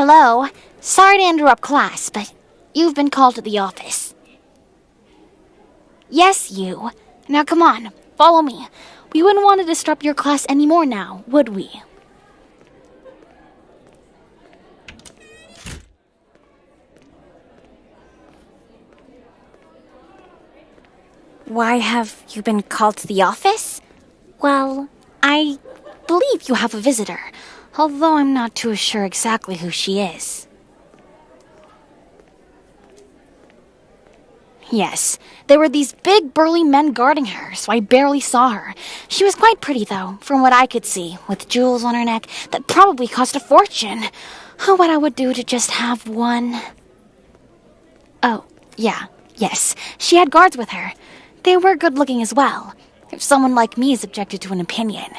Hello? Sorry to interrupt class, but you've been called to the office. Yes, you. Now come on, follow me. We wouldn't want to disrupt your class anymore now, would we? Why have you been called to the office? Well, I believe you have a visitor, although I'm not too sure exactly who she is. Yes, there were these big burly men guarding her, so I barely saw her. She was quite pretty, though, from what I could see, with jewels on her neck that probably cost a fortune. Oh, what I would do to just have one. Oh, yes, she had guards with her. They were good-looking as well, if someone like me is objected to an opinion.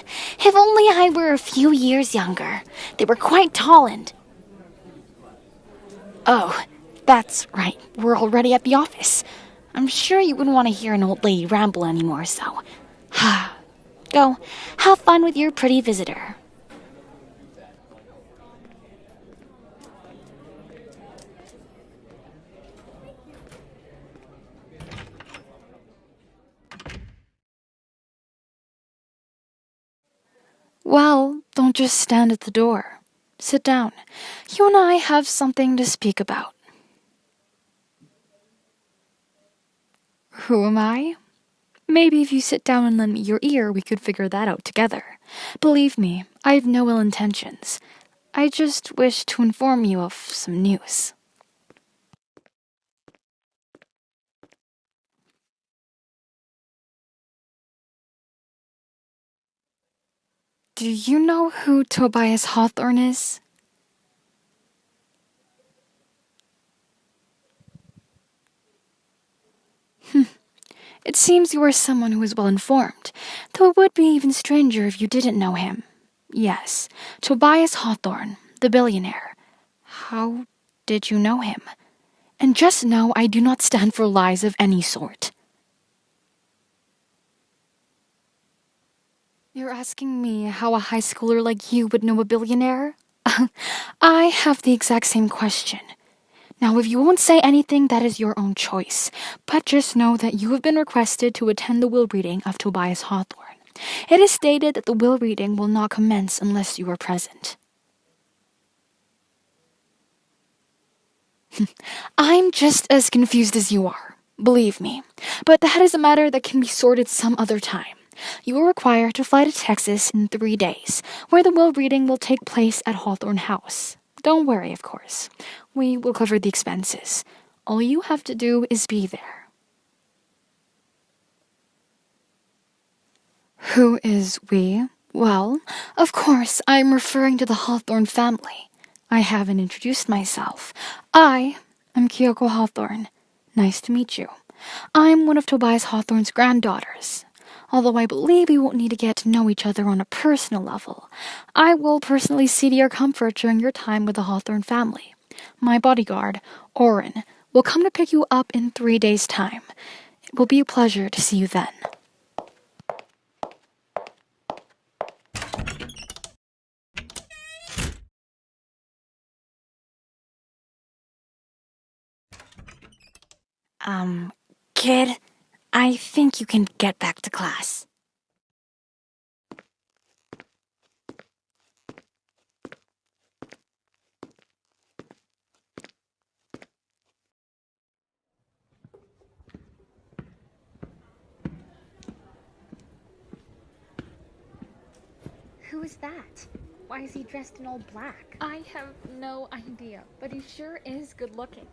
If only I were a few years younger. They were quite tall and... Oh, that's right, we're already at the office. I'm sure you wouldn't want to hear an old lady ramble anymore, so... Go, have fun with your pretty visitor. Well, don't just stand at the door. Sit down. You and I have something to speak about. Who am I? Maybe if you sit down and lend me your ear, we could figure that out together. Believe me, I have no ill intentions. I just wish to inform you of some news. Do you know who Tobias Hawthorne is? It seems you are someone who is well informed, though it would be even stranger if you didn't know him. Yes, Tobias Hawthorne, the billionaire. How did you know him? And just know I do not stand for lies of any sort. You're asking me how a high schooler like you would know a billionaire? I have the exact same question. Now, if you won't say anything, that is your own choice. But just know that you have been requested to attend the will reading of Tobias Hawthorne. It is stated that the will reading will not commence unless you are present. I'm just as confused as you are, believe me. But that is a matter that can be sorted some other time. You are required to fly to Texas in 3 days, where the will reading will take place at Hawthorne House. Don't worry, of course. We will cover the expenses. All you have to do is be there. Who is we? Well, of course, I'm referring to the Hawthorne family. I haven't introduced myself. I am KIYOKO Hawthorne. Nice to meet you. I'm one of Tobias Hawthorne's granddaughters. Although I believe we won't need to get to know each other on a personal level, I will personally see to your comfort during your time with the Hawthorne family. My bodyguard, Oren, will come to pick you up in 3 days' time. It will be a pleasure to see you then. Kid, I think you can get back to class. Who is that? Why is he dressed in all black? I have no idea, but he sure is good looking.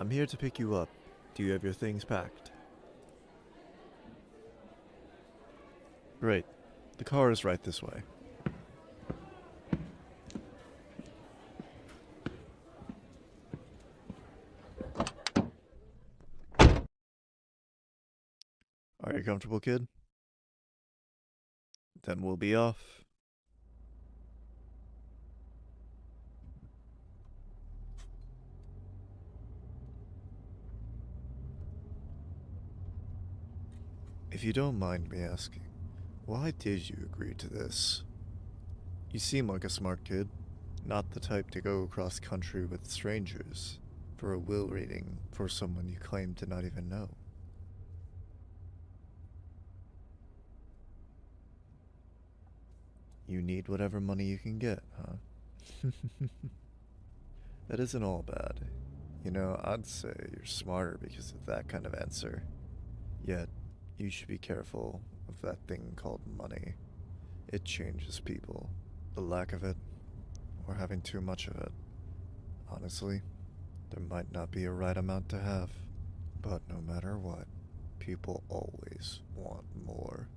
I'm here to pick you up. Do you have your things packed? Great. The car is right this way. Are you comfortable, kid? Then we'll be off. If you don't mind me asking, why did you agree to this? You seem like a smart kid, not the type to go across country with strangers for a will reading for someone you claim to not even know. You need whatever money you can get, huh? That isn't all bad. You know, I'd say you're smarter because of that kind of answer. Yet, you should be careful of that thing called money. It changes people. The lack of it, or having too much of it. Honestly, there might not be a right amount to have. But no matter what, people always want more.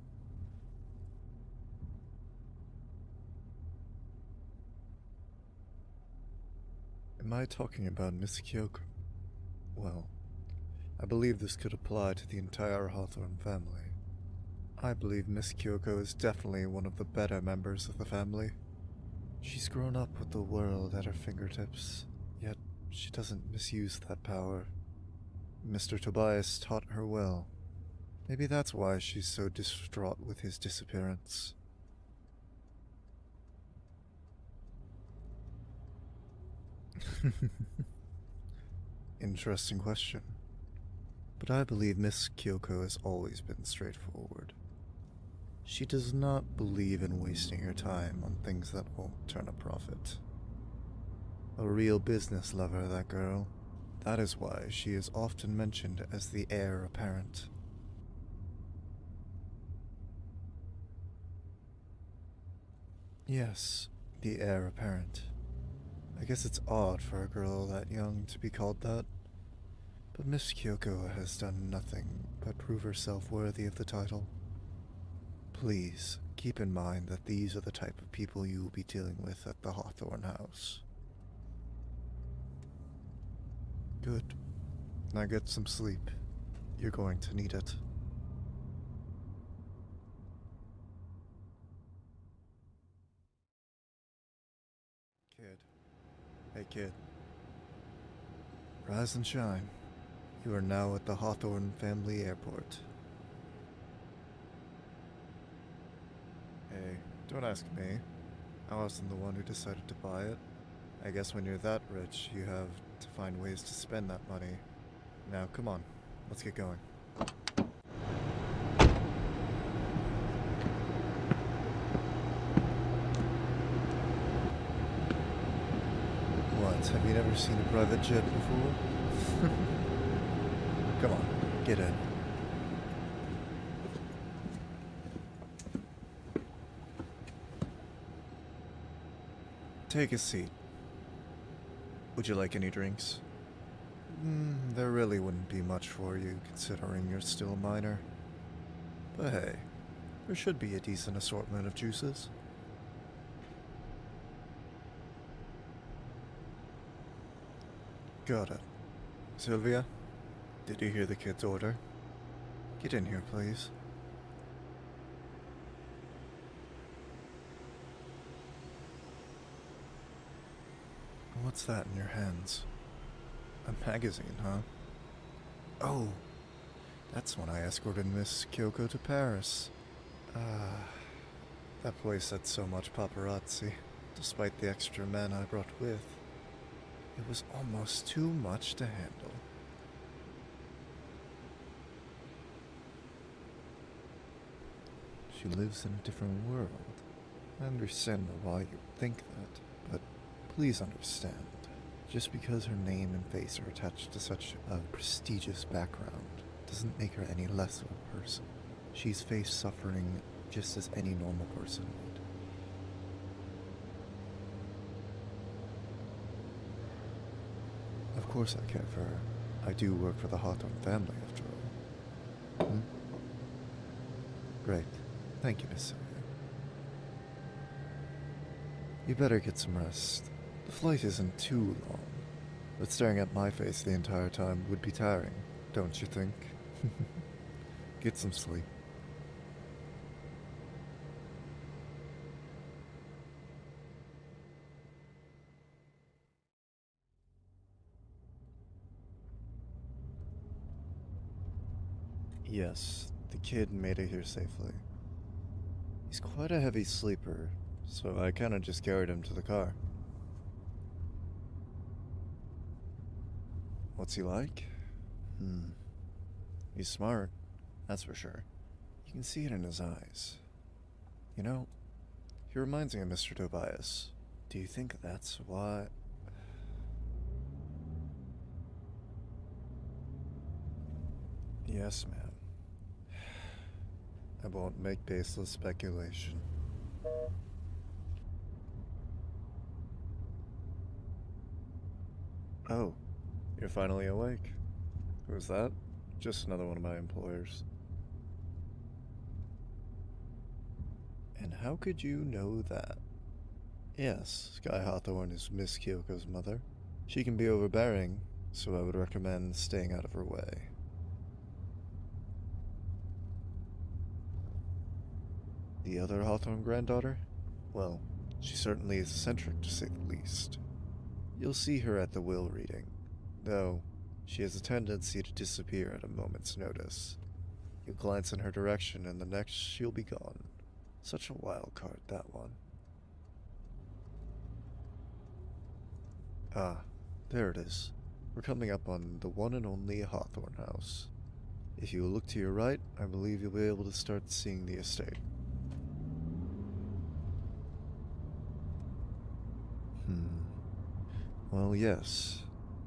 Am I talking about Miss Kyoko? Well, I believe this could apply to the entire Hawthorne family. I believe Miss Kyoko is definitely one of the better members of the family. She's grown up with the world at her fingertips, yet she doesn't misuse that power. Mr. Tobias taught her well. Maybe that's why she's so distraught with his disappearance. Interesting question. But I believe Miss Kyoko has always been straightforward. She does not believe in wasting her time on things that won't turn a profit. A real business lover, that girl. That is why she is often mentioned as the heir apparent. Yes, the heir apparent. I guess it's odd for a girl that young to be called that. But Miss Kyoko has done nothing but prove herself worthy of the title. Please, keep in mind that these are the type of people you will be dealing with at the Hawthorne house. Good. Now get some sleep. You're going to need it. Kid. Hey, kid. Rise and shine. You are now at the Hawthorne family airport. Hey, don't ask me. I wasn't the one who decided to buy it. I guess when you're that rich, you have to find ways to spend that money. Now, come on. Let's get going. What, have you never seen a private jet before? Come on, get in. Take a seat. Would you like any drinks? There really wouldn't be much for you, considering you're still a minor. But hey, there should be a decent assortment of juices. Got it. Sylvia, did you hear the kid's order? Get in here, please. What's that in your hands? A magazine, huh? Oh, that's when I escorted Miss Kyoko to Paris. That place had so much paparazzi, despite the extra men I brought with. It was almost too much to handle. She lives in a different world. I understand why you think that, but please understand. Just because her name and face are attached to such a prestigious background doesn't make her any less of a person. She's faced suffering just as any normal person would. Of course I care for her. I do work for the Hawthorne family, after all. Great. Thank you, Miss Sylvia. You better get some rest. The flight isn't too long, but staring at my face the entire time would be tiring, don't you think? Get some sleep. Yes, the kid made it here safely. He's quite a heavy sleeper, so I kinda just carried him to the car. What's he like? He's smart, that's for sure. You can see it in his eyes. You know, he reminds me of Mr. Tobias. Do you think that's why? Yes, ma'am. I won't make baseless speculation. Oh, you're finally awake. Who's that? Just another one of my employers. And how could you know that? Yes, Sky Hawthorne is Miss Kyoko's mother. She can be overbearing, so I would recommend staying out of her way. The other Hawthorne granddaughter? Well, she certainly is eccentric, to say the least. You'll see her at the will reading, though she has a tendency to disappear at a moment's notice. You'll glance in her direction, and the next she'll be gone. Such a wild card, that one. Ah, there it is. We're coming up on the one and only Hawthorne house. If you look to your right, I believe you'll be able to start seeing the estate. Well, yes.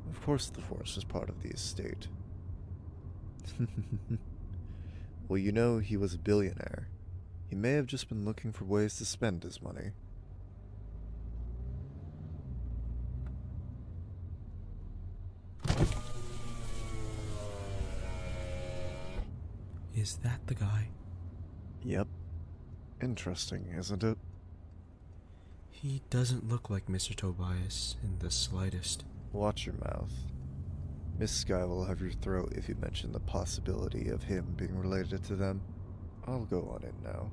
Of course the forest is part of the estate. Well, you know, he was a billionaire. He may have just been looking for ways to spend his money. Is that the guy? Yep. Interesting, isn't it? He doesn't look like Mr. Tobias in the slightest. Watch your mouth. Miss Sky will have your throat if you mention the possibility of him being related to them. I'll go on in now.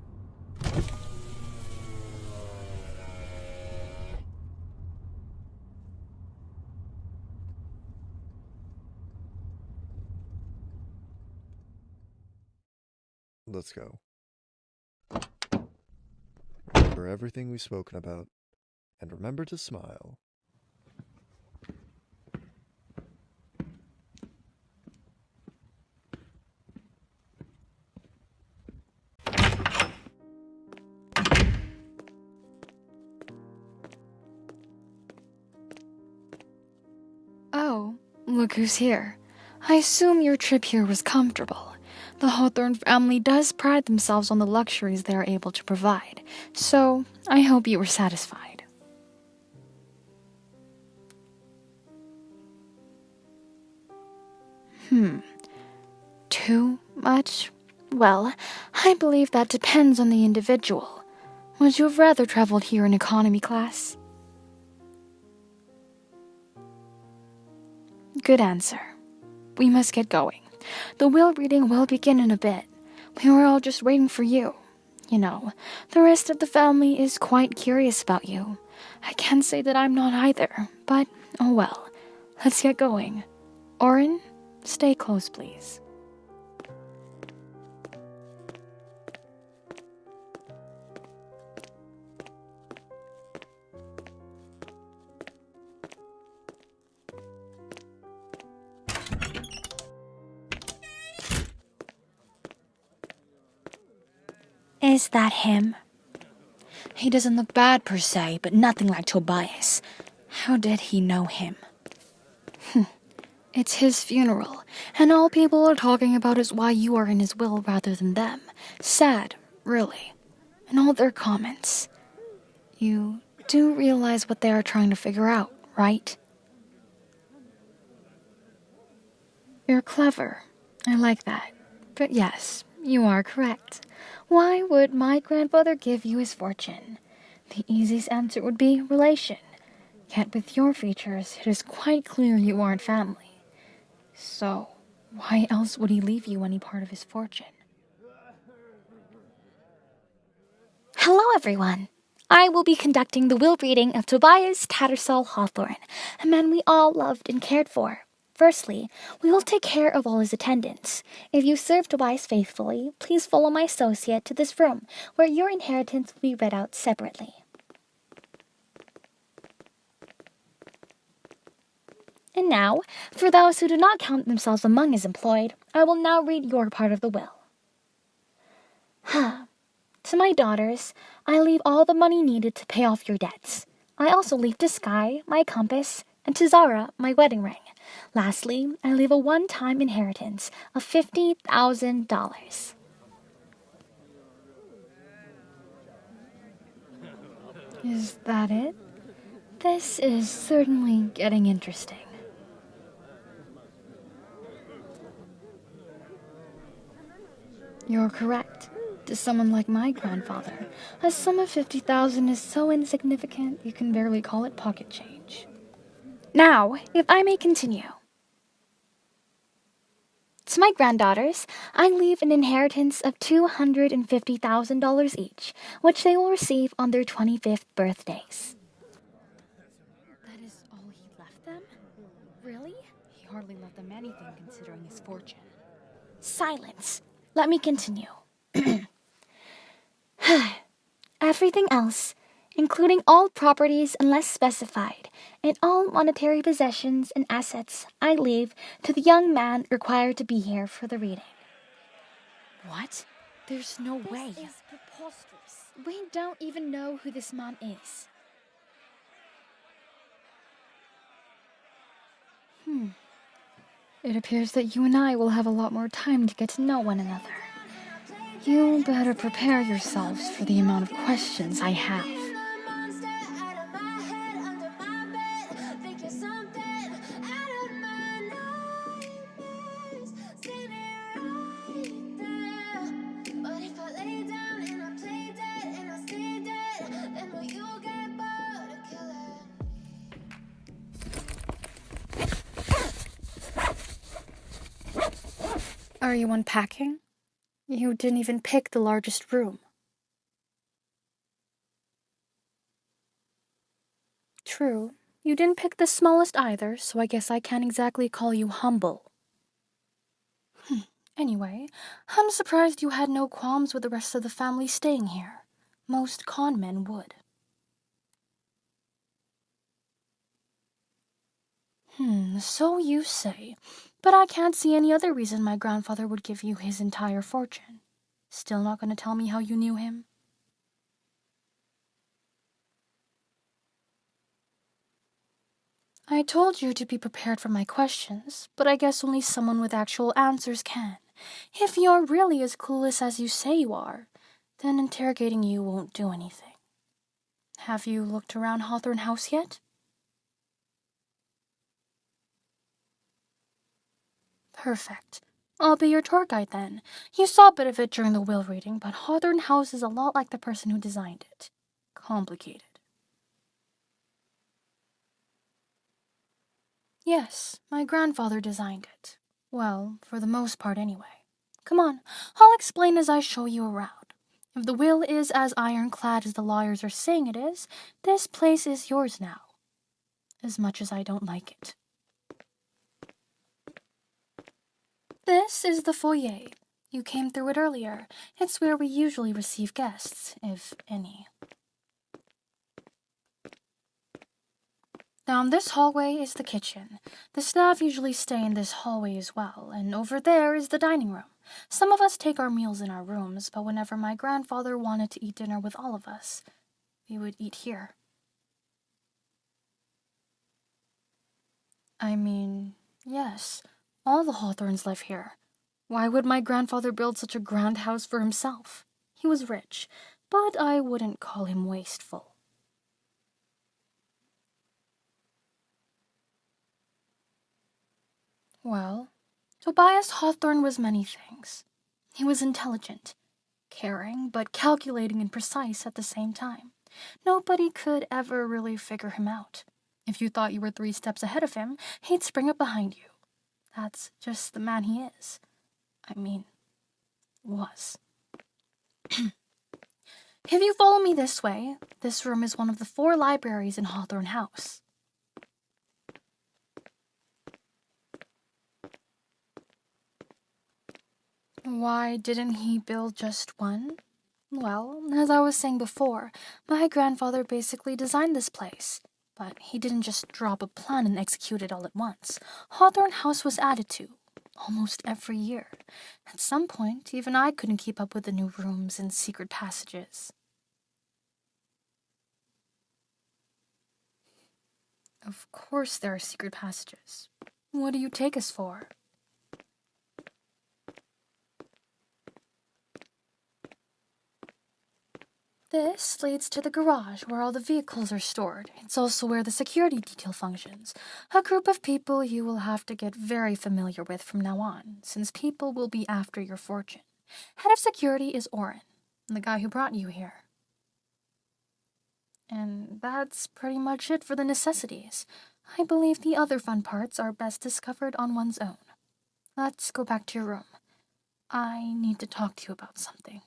Let's go. Remember everything we've spoken about, and remember to smile. Oh, look who's here. I assume your trip here was comfortable. The Hawthorne family does pride themselves on the luxuries they are able to provide, so I hope you were satisfied. Too much? Well, I believe that depends on the individual. Would you have rather traveled here in economy class? Good answer. We must get going. The will reading will begin in a bit. We were all just waiting for you. You know, the rest of the family is quite curious about you. I can't say that I'm not either, but oh well. Let's get going. Orin, stay close, please. Is that him? He doesn't look bad per se, but nothing like Tobias. How did he know him? It's his funeral, and all people are talking about is why you are in his will rather than them. Sad, really. And all their comments. You do realize what they are trying to figure out, right? You're clever. I like that. But yes, you are correct. Why would my grandfather give you his fortune? The easiest answer would be relation. Yet with your features, it is quite clear you aren't family. So, why else would he leave you any part of his fortune? Hello, everyone. I will be conducting the will reading of Tobias Tattersall Hawthorne, a man we all loved and cared for Firstly, we will take care of all his attendants. If you serve Tobias faithfully, please follow my associate to this room, where your inheritance will be read out separately. And now, for those who do not count themselves among his employed, I will now read your part of the will. To my daughters, I leave all the money needed to pay off your debts. I also leave to Sky my compass, and to Zara my wedding ring. Lastly, I leave a one-time inheritance of $50,000. Is that it? This is certainly getting interesting. You're correct. To someone like my grandfather, a sum of 50,000 is so insignificant you can barely call it pocket change. Now, if I may continue. To my granddaughters, I leave an inheritance of $250,000 each, which they will receive on their 25th birthdays. That is all he left them? Really? He hardly left them anything considering his fortune. Silence. Let me continue. Everything else, including all properties unless specified, and all monetary possessions and assets, I leave to the young man required to be here for the reading. What? There's no way. This is preposterous. We don't even know who this man is. It appears that you and I will have a lot more time to get to know one another. You better prepare yourselves for the amount of questions I have. Are you unpacking? You didn't even pick the largest room. True, you didn't pick the smallest either, so I guess I can't exactly call you humble. Anyway, I'm surprised you had no qualms with the rest of the family staying here. Most con men would. So you say, but I can't see any other reason my grandfather would give you his entire fortune. Still not going to tell me how you knew him? I told you to be prepared for my questions, but I guess only someone with actual answers can. If you're really as clueless as you say you are, then interrogating you won't do anything. Have you looked around Hawthorne House yet? Perfect. I'll be your tour guide then. You saw a bit of it during the will reading, but Hawthorne House is a lot like the person who designed it. Complicated. Yes, my grandfather designed it. Well, for the most part anyway. Come on, I'll explain as I show you around. If the will is as ironclad as the lawyers are saying it is, this place is yours now. As much as I don't like it. This is the foyer. You came through it earlier. It's where we usually receive guests, if any. Down this hallway is the kitchen. The staff usually stay in this hallway as well, and over there is the dining room. Some of us take our meals in our rooms, but whenever my grandfather wanted to eat dinner with all of us, we would eat here. I mean, yes, all the Hawthornes live here. Why would my grandfather build such a grand house for himself? He was rich, but I wouldn't call him wasteful. Well, Tobias Hawthorne was many things. He was intelligent, caring, but calculating and precise at the same time. Nobody could ever really figure him out. If you thought you were 3 steps ahead of him, he'd spring up behind you. That's just the man he is. I mean, was. If you follow me this way, this room is one of the 4 libraries in Hawthorne House. Why didn't he build just one? Well, as I was saying before, my grandfather basically designed this place. But he didn't just drop a plan and execute it all at once. Hawthorne House was added to, almost every year. At some point, even I couldn't keep up with the new rooms and secret passages. Of course there are secret passages. What do you take us for? This leads to the garage where all the vehicles are stored. It's also where the security detail functions. A group of people you will have to get very familiar with from now on, since people will be after your fortune. Head of security is Oren, the guy who brought you here. And that's pretty much it for the necessities. I believe the other fun parts are best discovered on one's own. Let's go back to your room. I need to talk to you about something.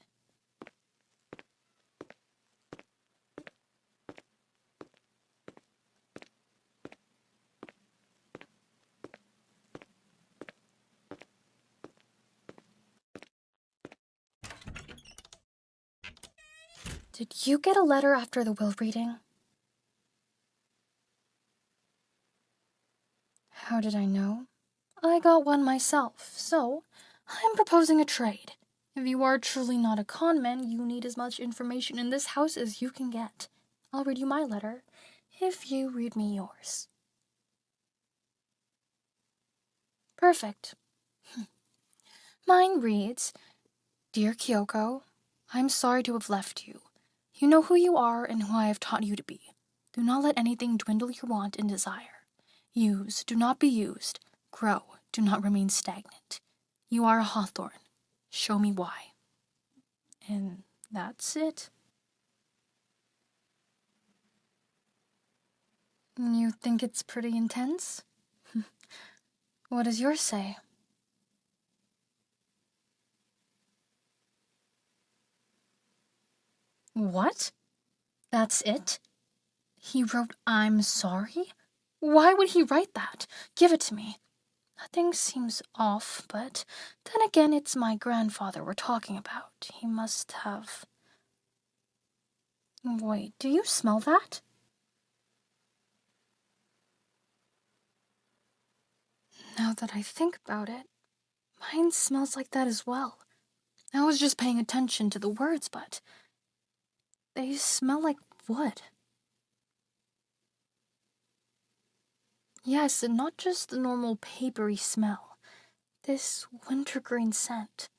Did you get a letter after the will reading? How did I know? I got one myself, so I'm proposing a trade. If you are truly not a con man, you need as much information in this house as you can get. I'll read you my letter, if you read me yours. Perfect. Mine reads, Dear Kyoko, I'm sorry to have left you. You know who you are and who I have taught you to be. Do not let anything dwindle your want and desire. Use, do not be used. Grow, do not remain stagnant. You are a Hawthorne. Show me why. And that's it. You think it's pretty intense? What does yours say? What? That's it? He wrote, I'm sorry? Why would he write that? Give it to me. Nothing seems off, but then again, it's my grandfather we're talking about. He must have... Wait, do you smell that? Now that I think about it, mine smells like that as well. I was just paying attention to the words, but they smell like wood. Yes, and not just the normal papery smell. This wintergreen scent.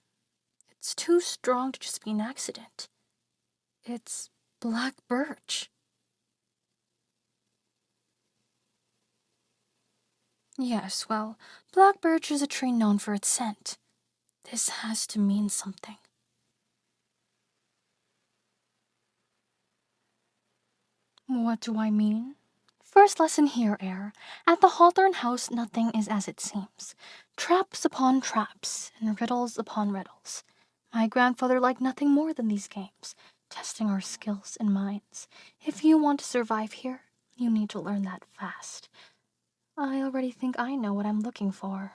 It's too strong to just be an accident. It's black birch. Yes, well, black birch is a tree known for its scent. This has to mean something. What do I mean? First lesson here, Heir. At the Hawthorne house, nothing is as it seems. Traps upon traps, and riddles upon riddles. My grandfather liked nothing more than these games, testing our skills and minds. If you want to survive here, you need to learn that fast. I already think I know what I'm looking for.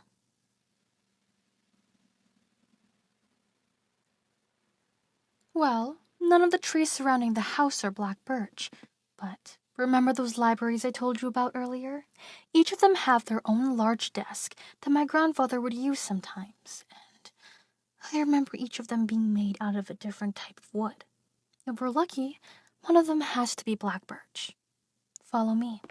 Well, none of the trees surrounding the house are black birch, but remember those libraries I told you about earlier? Each of them have their own large desk that my grandfather would use sometimes, and I remember each of them being made out of a different type of wood. If we're lucky, one of them has to be black birch. Follow me.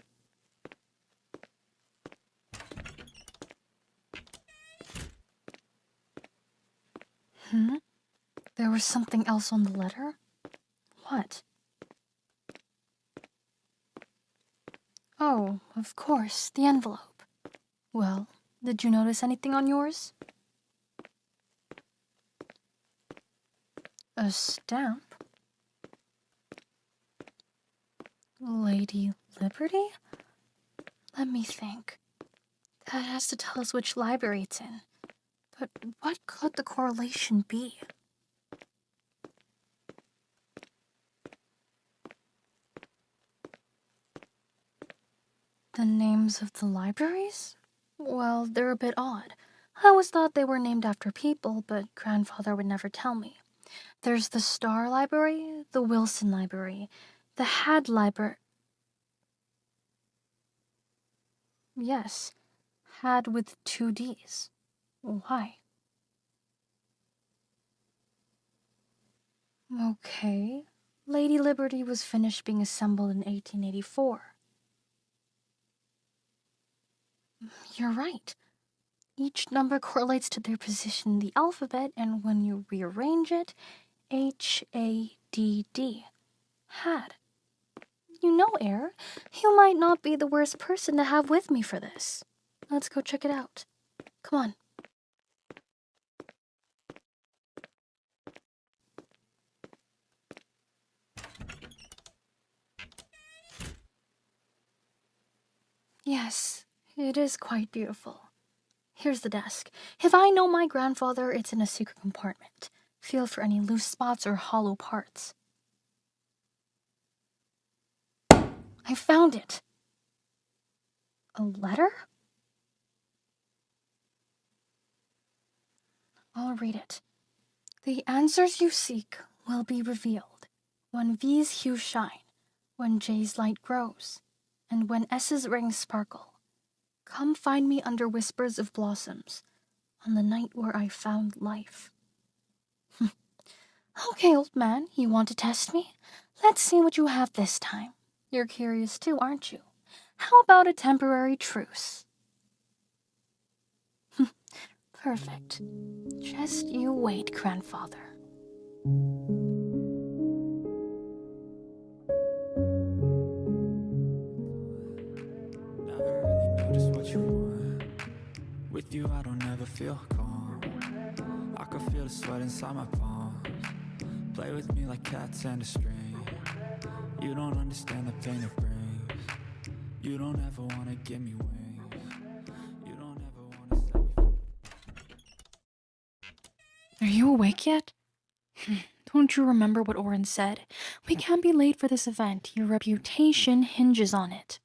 There was something else on the letter? What? Oh, of course, the envelope. Well, did you notice anything on yours? A stamp? Lady Liberty? Let me think. That has to tell us which library it's in. But what could the correlation be? The names of the libraries? Well, they're a bit odd. I always thought they were named after people, but grandfather would never tell me. There's the Star Library, the Wilson Library, the Had Library. Yes, Had with 2 Ds. Why? Okay. Lady Liberty was finished being assembled in 1884. You're right. Each number correlates to their position in the alphabet, and when you rearrange it, H-A-D-D. Had. You know, Heir, you might not be the worst person to have with me for this. Let's go check it out. Come on. Yes, it is quite beautiful. Here's the desk. If I know my grandfather, it's in a secret compartment. Feel for any loose spots or hollow parts. I found it. A letter? I'll read it. The answers you seek will be revealed when V's hues shine, when J's light grows, and when S's rings sparkle. Come find me under whispers of blossoms, on the night where I found life. Okay, old man, you want to test me? Let's see what you have this time. You're curious too, aren't you? How about a temporary truce? Perfect. Just you wait, grandfather. Never really know just what you want. With you, I don't ever feel calm. I can feel the sweat inside my palms. Play with me like cats and a string. You don't understand the pain it brings. You don't ever want to give me wings. You don't ever want to set me free. Are you awake yet? Don't you remember what Oren said? We can't be late for this event. Your reputation hinges on it.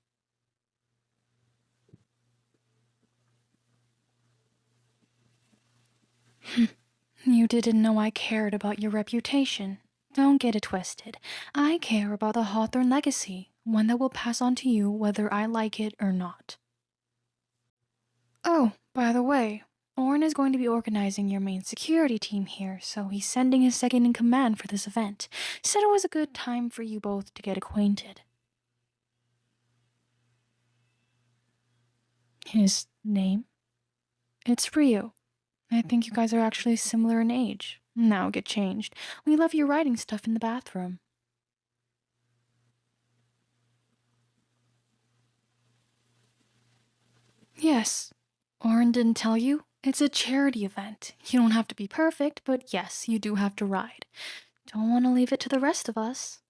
You didn't know I cared about your reputation. Don't get it twisted. I care about the Hawthorne legacy, one that will pass on to you whether I like it or not. Oh, by the way, Oren is going to be organizing your main security team here, so he's sending his second-in-command for this event. Said it was a good time for you both to get acquainted. His name? It's Ryu. I think you guys are actually similar in age. Now get changed. We love your writing stuff in the bathroom. Yes. Oren didn't tell you? It's a charity event. You don't have to be perfect, but yes, you do have to ride. Don't want to leave it to the rest of us.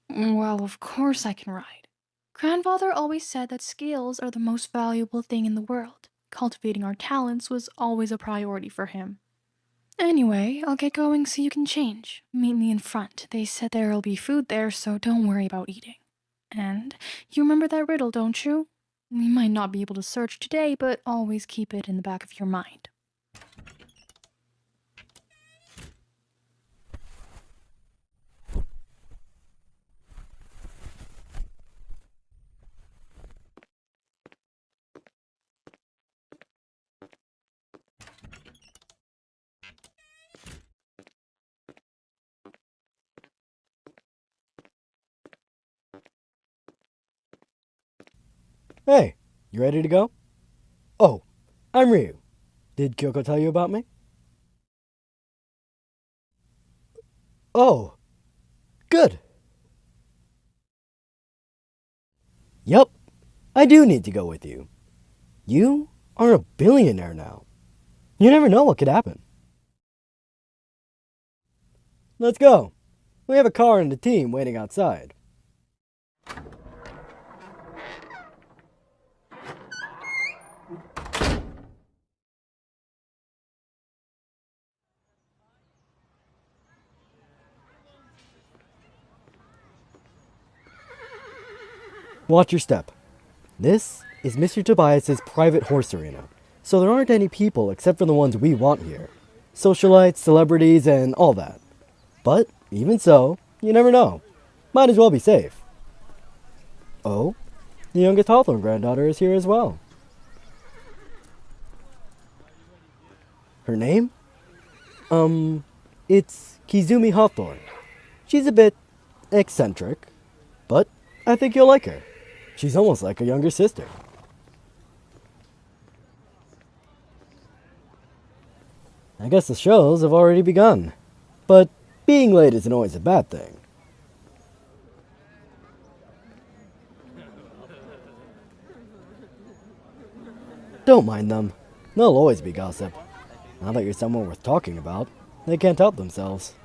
Well, of course I can ride. Grandfather always said that skills are the most valuable thing in the world. Cultivating our talents was always a priority for him. Anyway, I'll get going so you can change. Meet me in front. They said there'll be food there, so don't worry about eating. And you remember that riddle, don't you? We might not be able to search today, but always keep it in the back of your mind. Hey, you ready to go? Oh, I'm Ryu. Did Kyoko tell you about me? Oh, good. Yep, I do need to go with you. You are a billionaire now. You never know what could happen. Let's go. We have a car and a team waiting outside. Watch your step. This is Mr. Tobias's private horse arena, so there aren't any people except for the ones we want here. Socialites, celebrities, and all that. But, even so, you never know. Might as well be safe. Oh, the youngest Hawthorne granddaughter is here as well. Her name? It's Kizumi Hawthorne. She's a bit eccentric, but I think you'll like her. She's almost like a younger sister. I guess the shows have already begun, but being late isn't always a bad thing. Don't mind them. There'll always be gossip. Now that you're someone worth talking about, they can't help themselves.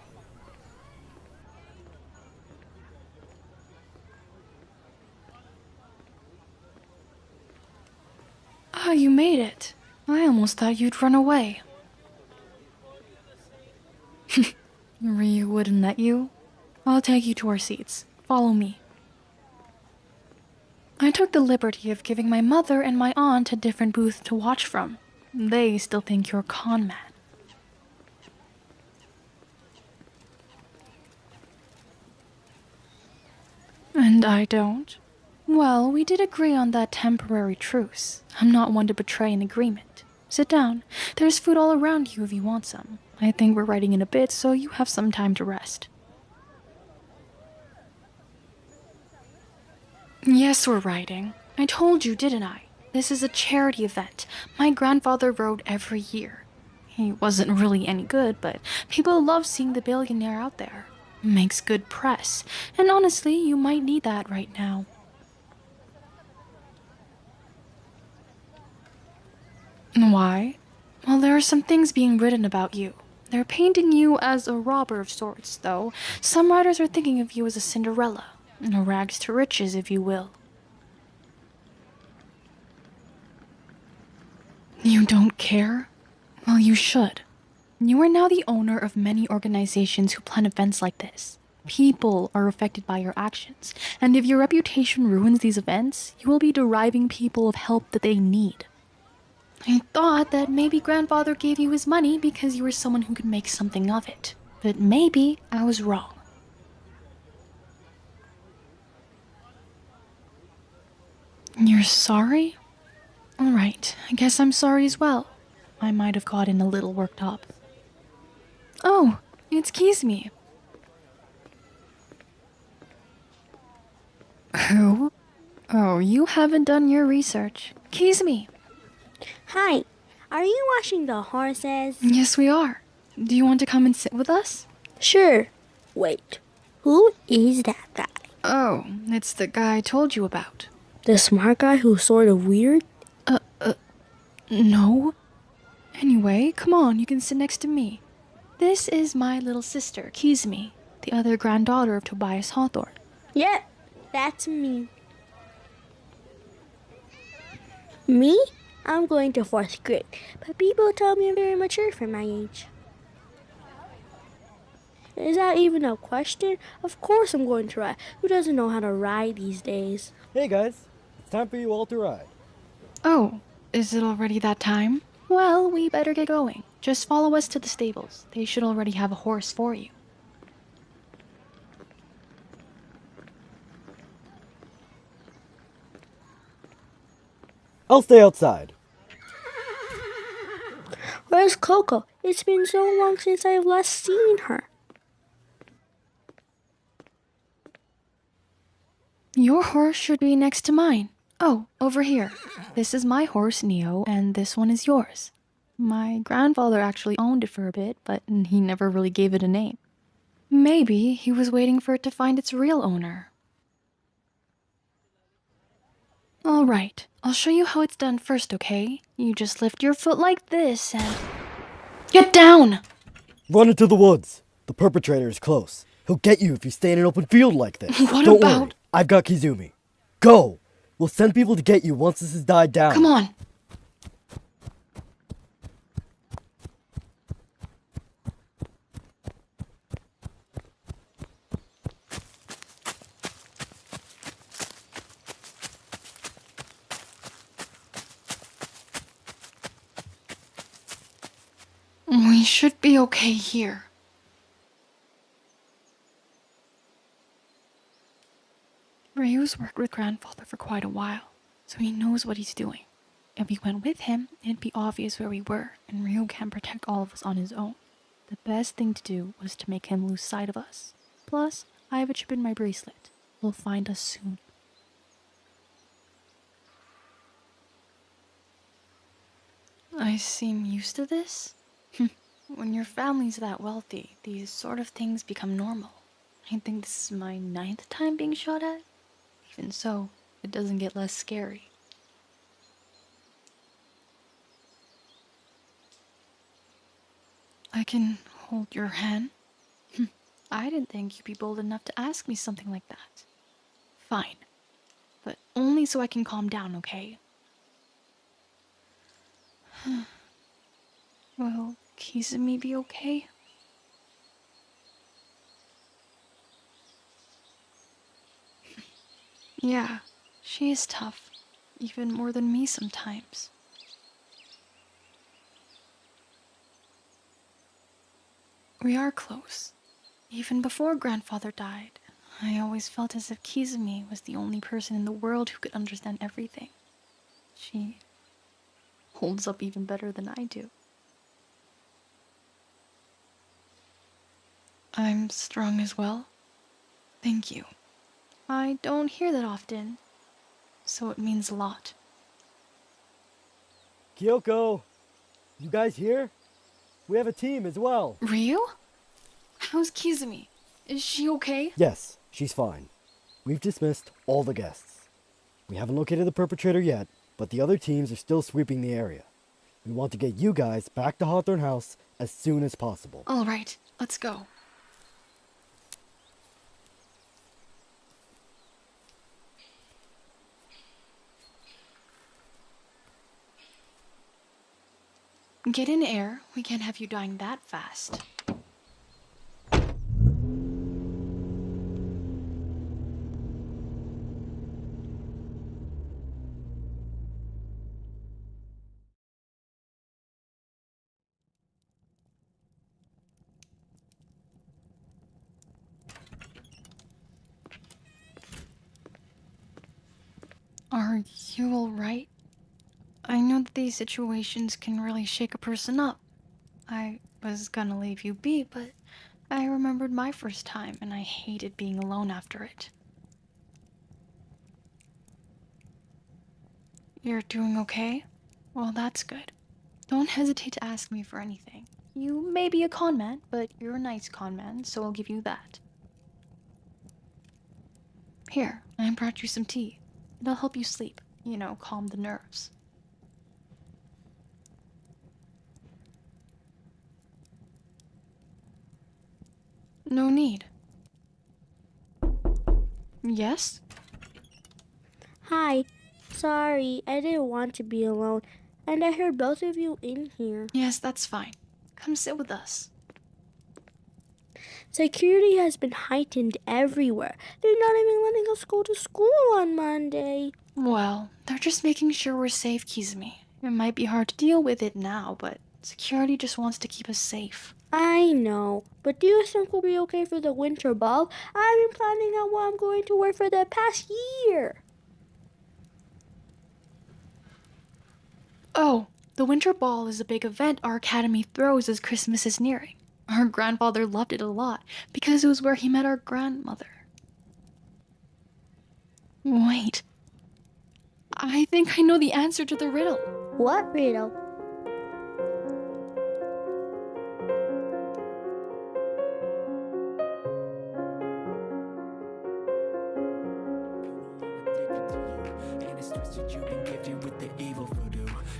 Ah, you made it. I almost thought you'd run away. Ryu wouldn't let you. I'll take you to our seats. Follow me. I took the liberty of giving my mother and my aunt a different booth to watch from. They still think you're a con man. And I don't? Well, we did agree on that temporary truce. I'm not one to betray an agreement. Sit down. There's food all around you if you want some. I think we're riding in a bit, so you have some time to rest. Yes, we're riding. I told you, didn't I? This is a charity event. My grandfather rode every year. He wasn't really any good, but people love seeing the billionaire out there. Makes good press. And honestly, you might need that right now. Why? Well, there are some things being written about you. They're painting you as a robber of sorts, though. Some writers are thinking of you as a Cinderella. A rags to riches, if you will. You don't care? Well, you should. You are now the owner of many organizations who plan events like this. People are affected by your actions, and if your reputation ruins these events, you will be depriving people of help that they need. I thought that maybe grandfather gave you his money because you were someone who could make something of it. But maybe I was wrong. You're sorry? Alright, I guess I'm sorry as well. I might have gotten a little worked up. Oh, it's Kizumi. Who? Oh, you haven't done your research. Kizumi. Hi, are you watching the horses? Yes, we are. Do you want to come and sit with us? Sure. Wait, who is that guy? Oh, it's the guy I told you about. The smart guy who's sort of weird? No. Anyway, come on, you can sit next to me. This is my little sister, Kizumi, the other granddaughter of Tobias Hawthorne. Yeah, that's me. Me? I'm going to 4th grade, but people tell me I'm very mature for my age. Is that even a question? Of course I'm going to ride. Who doesn't know how to ride these days? Hey guys, it's time for you all to ride. Oh, is it already that time? Well, we better get going. Just follow us to the stables. They should already have a horse for you. I'll stay outside. Where's Coco? It's been so long since I've last seen her. Your horse should be next to mine. Oh, over here. This is my horse, Neo, and this one is yours. My grandfather actually owned it for a bit, but he never really gave it a name. Maybe he was waiting for it to find its real owner. Alright, I'll show you how it's done first, okay? You just lift your foot like this and... Get down! Run into the woods. The perpetrator is close. He'll get you if you stay in an open field like this. What Don't about... worry, I've got Kizumi. Go! We'll send people to get you once this has died down. Come on! should be okay here. Ryu's worked with grandfather for quite a while, so he knows what he's doing. If we went with him, it'd be obvious where we were, and Ryu can't protect all of us on his own. The best thing to do was to make him lose sight of us. Plus, I have a chip in my bracelet. He'll find us soon. I seem used to this. When your family's that wealthy, these sort of things become normal. I think this is my 9th time being shot at. Even so, it doesn't get less scary. I can hold your hand? I didn't think you'd be bold enough to ask me something like that. Fine. But only so I can calm down, okay? Will Kizumi be okay? Yeah, she is tough. Even more than me sometimes. We are close. Even before grandfather died, I always felt as if Kizumi was the only person in the world who could understand everything. She holds up even better than I do. I'm strong as well. Thank you. I don't hear that often, so it means a lot. Kyoko! You guys here? We have a team as well. Ryu? How's Kizumi? Is she okay? Yes, she's fine. We've dismissed all the guests. We haven't located the perpetrator yet, but the other teams are still sweeping the area. We want to get you guys back to Hawthorne House as soon as possible. All right, let's go. Get in, Heir. We can't have you dying that fast. Are you alright? I know that these situations can really shake a person up. I was gonna leave you be, but I remembered my first time and I hated being alone after it. You're doing okay? Well, that's good. Don't hesitate to ask me for anything. You may be a con man, but you're a nice con man, so I'll give you that. Here, I brought you some tea. It'll help you sleep, you know, calm the nerves. No need. Yes? Hi. Sorry, I didn't want to be alone, and I heard both of you in here. Yes, that's fine. Come sit with us. Security has been heightened everywhere. They're not even letting us go to school on Monday. Well, they're just making sure we're safe, Kizumi. It might be hard to deal with it now, but security just wants to keep us safe. I know, but do you think we'll be okay for the winter ball? I've been planning out what I'm going to wear for the past year. Oh, the winter ball is a big event our academy throws as Christmas is nearing. Our grandfather loved it a lot because it was where he met our grandmother. Wait. I think I know the answer to the riddle. What riddle?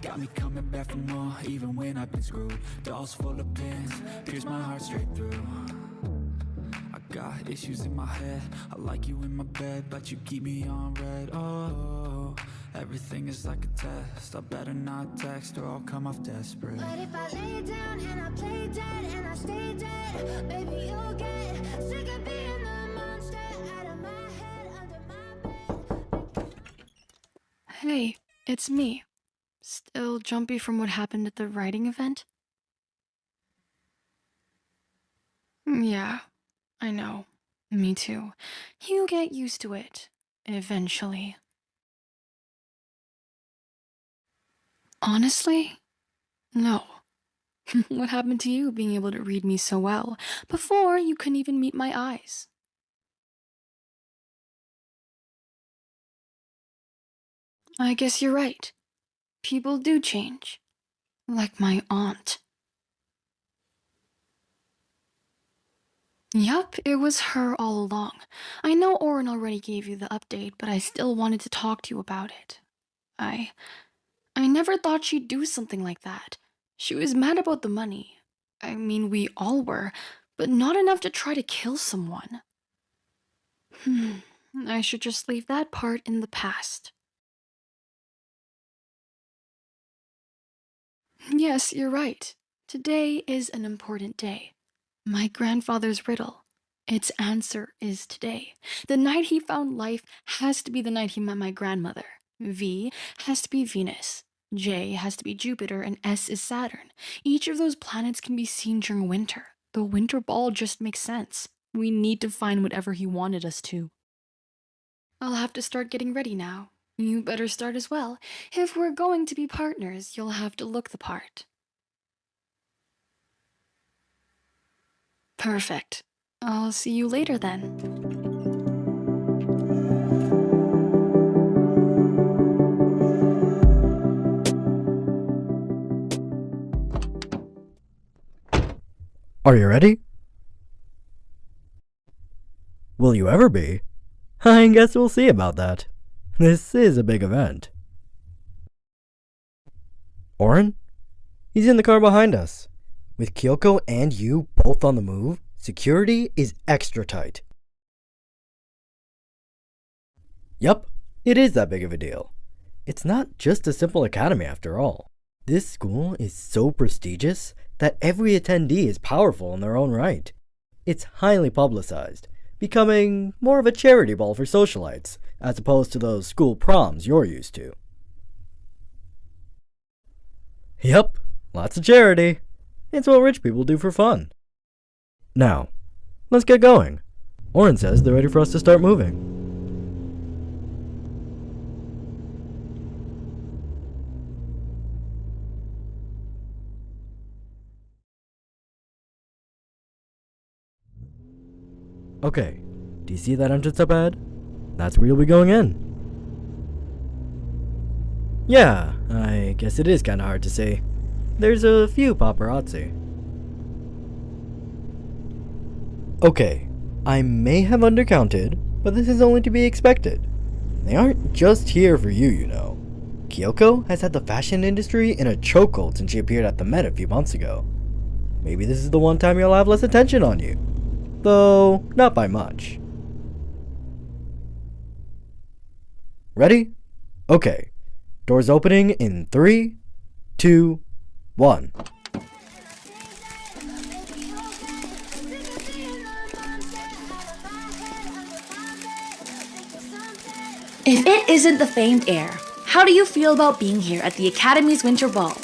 Got me coming back for more, even when I've been screwed. Dolls full of pins, pierce my heart straight through. I got issues in my head, I like you in my bed, but you keep me on red. Oh, everything is like a test, I better not text or I'll come off desperate. But if I lay down and I play dead and I stay dead, baby you'll get sick of being the monster out of my head, under my bed. Hey, it's me. Still jumpy from what happened at the writing event? Yeah, I know. Me too. You get used to it. Eventually. Honestly? No. What happened to you being able to read me so well? Before, you couldn't even meet my eyes. I guess you're right. People do change. Like my aunt. Yup, it was her all along. I know Oren already gave you the update, but I still wanted to talk to you about it. I never thought she'd do something like that. She was mad about the money. I mean, we all were, but not enough to try to kill someone. I should just leave that part in the past. Yes, you're right. Today is an important day. My grandfather's riddle. Its answer is today. The night he found life has to be the night he met my grandmother. V has to be Venus. J has to be Jupiter, and S is Saturn. Each of those planets can be seen during winter. The winter ball just makes sense. We need to find whatever he wanted us to. I'll have to start getting ready now. You better start as well. If we're going to be partners, you'll have to look the part. Perfect. I'll see you later then. Are you ready? Will you ever be? I guess we'll see about that. This is a big event. Oren? He's in the car behind us. With Kyoko and you both on the move, security is extra tight. Yup, it is that big of a deal. It's not just a simple academy after all. This school is so prestigious that every attendee is powerful in their own right. It's highly publicized, becoming more of a charity ball for socialites, as opposed to those school proms you're used to. Yup, lots of charity. It's what rich people do for fun. Now, let's get going. Oren says they're ready for us to start moving. Okay, do you see that entrance up ahead? That's where you'll be going in. Yeah, I guess it is kinda hard to see. There's a few paparazzi. Okay, I may have undercounted, but this is only to be expected. They aren't just here for you, you know. Kyoko has had the fashion industry in a chokehold since she appeared at the Met a few months ago. Maybe this is the one time you'll have less attention on you. Though, not by much. Ready? Okay. Doors opening in 3, 2, 1. If it isn't the famed Heir, how do you feel about being here at the Academy's Winter Ball?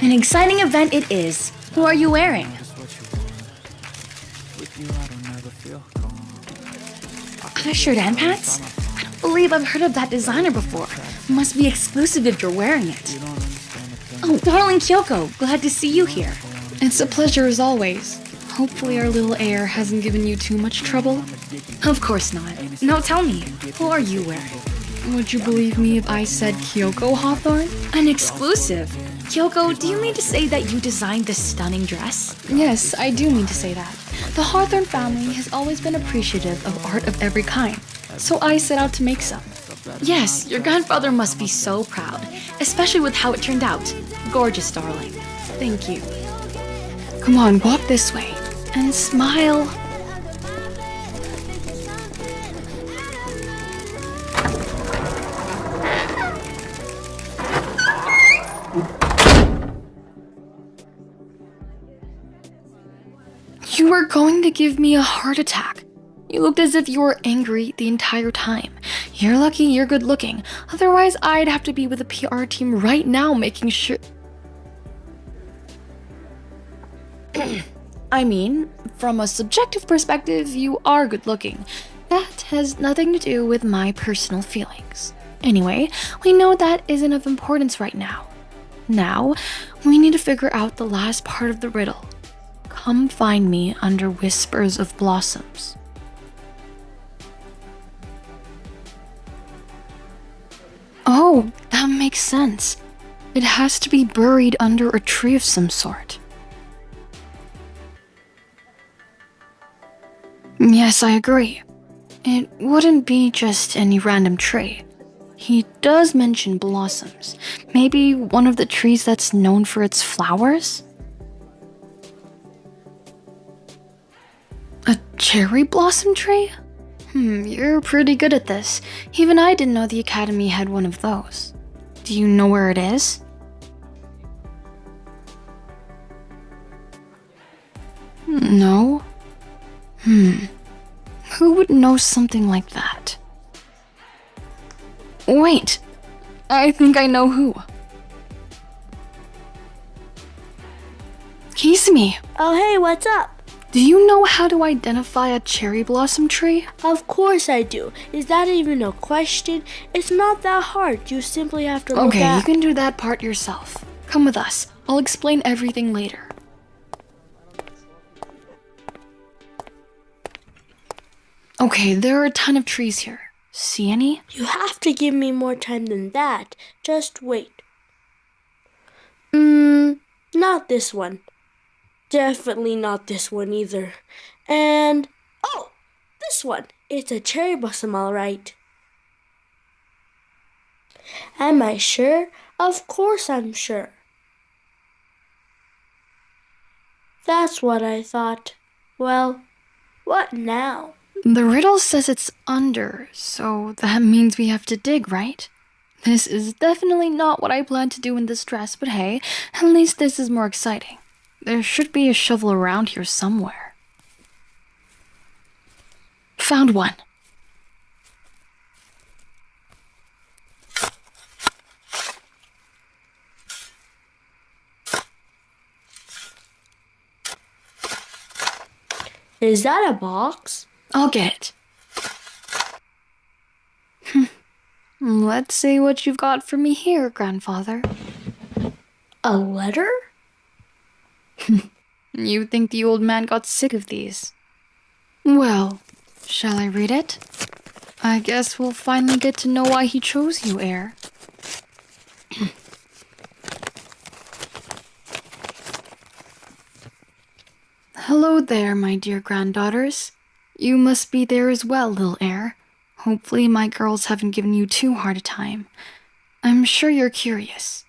An exciting event it is. Who are you wearing? A shirt and pants? I don't believe I've heard of that designer before. Must be exclusive if you're wearing it. Oh, darling Kyoko, glad to see you here. It's a pleasure as always. Hopefully our little Heir hasn't given you too much trouble. Of course not. No, tell me, who are you wearing? Would you believe me if I said Kyoko Hawthorne? An exclusive? Kyoko, do you mean to say that you designed this stunning dress? Yes, I do mean to say that. The Hawthorne family has always been appreciative of art of every kind, so I set out to make some. Yes, your grandfather must be so proud, especially with how it turned out. Gorgeous, darling. Thank you. Come on, walk this way, and smile. You were going to give me a heart attack. You looked as if you were angry the entire time. You're lucky you're good looking. Otherwise, I'd have to be with the PR team right now making sure... I mean, from a subjective perspective, you are good looking. That has nothing to do with my personal feelings. Anyway, we know that isn't of importance right now. Now, we need to figure out the last part of the riddle. Come find me under whispers of blossoms. Oh, that makes sense. It has to be buried under a tree of some sort. Yes, I agree. It wouldn't be just any random tree. He does mention blossoms. Maybe one of the trees that's known for its flowers? A cherry blossom tree? You're pretty good at this. Even I didn't know the academy had one of those. Do you know where it is? No? Who would know something like that? Wait, I think I know who. Kisame, Oh, hey, what's up? do you know how to identify a cherry blossom tree? Of course I do. Is that even a question? It's not that hard. You simply have to look Okay, at... you can do that part yourself. Come with us. I'll explain everything later. Okay, there are a ton of trees here. See any? You have to give me more time than that. Just wait. Not this one. Definitely not this one either. And, oh, this one. It's a cherry blossom, all right. Am I sure? Of course I'm sure. That's what I thought. Well, what now? The riddle says it's under, so that means we have to dig, right? This is definitely not what I planned to do in this dress, but hey, at least this is more exciting. There should be a shovel around here somewhere. Found one. Is that a box? I'll get it. Let's see what you've got for me here, grandfather. A letter? You think the old man got sick of these? Well, shall I read it? I guess we'll finally get to know why he chose you, Heir. Hello there, my dear granddaughters. You must be there as well, little Heir. Hopefully my girls haven't given you too hard a time. I'm sure you're curious.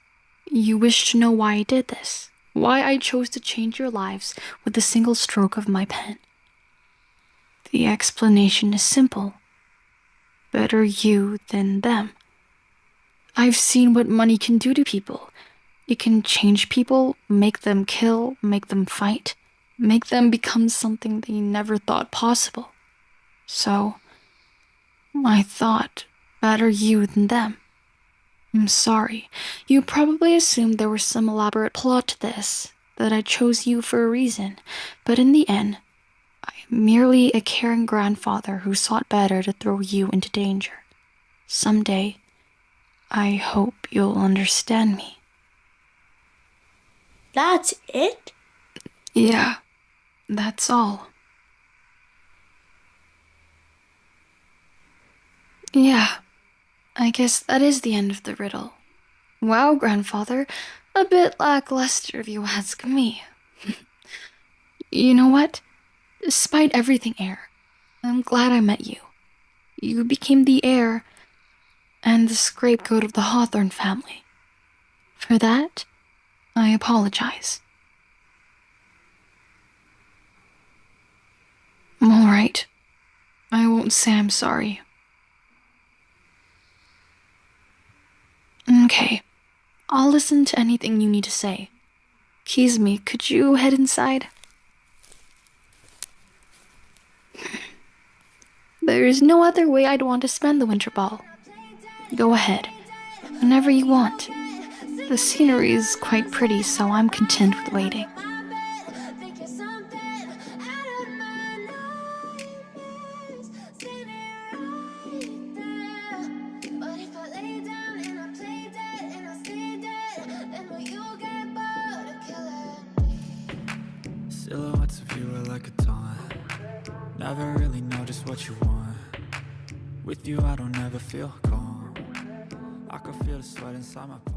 You wish to know why I did this, why I chose to change your lives with a single stroke of my pen. The explanation is simple. Better you than them. I've seen what money can do to people. It can change people, make them kill, make them fight, make them become something they never thought possible. So, I thought, better you than them. I'm sorry. You probably assumed there was some elaborate plot to this, that I chose you for a reason, but in the end, I am merely a caring grandfather who sought better to throw you into danger. Someday, I hope you'll understand me. That's it? Yeah, that's all. Yeah, I guess that is the end of the riddle. Wow, grandfather, a bit lackluster if you ask me. You know what? Despite everything, Heir, I'm glad I met you. You became the heir and the scapegoat of the Hawthorne family. For that, I apologize. All right. I won't say I'm sorry. Okay. I'll listen to anything you need to say. Kisame, could you head inside? There's no other way I'd want to spend the winter ball. Go ahead, whenever you want. The scenery is quite pretty, so I'm content with waiting. Silhouettes of you are like a taunt. Never really know just what you want. With you I don't ever feel calm. I can feel the sweat inside my palms.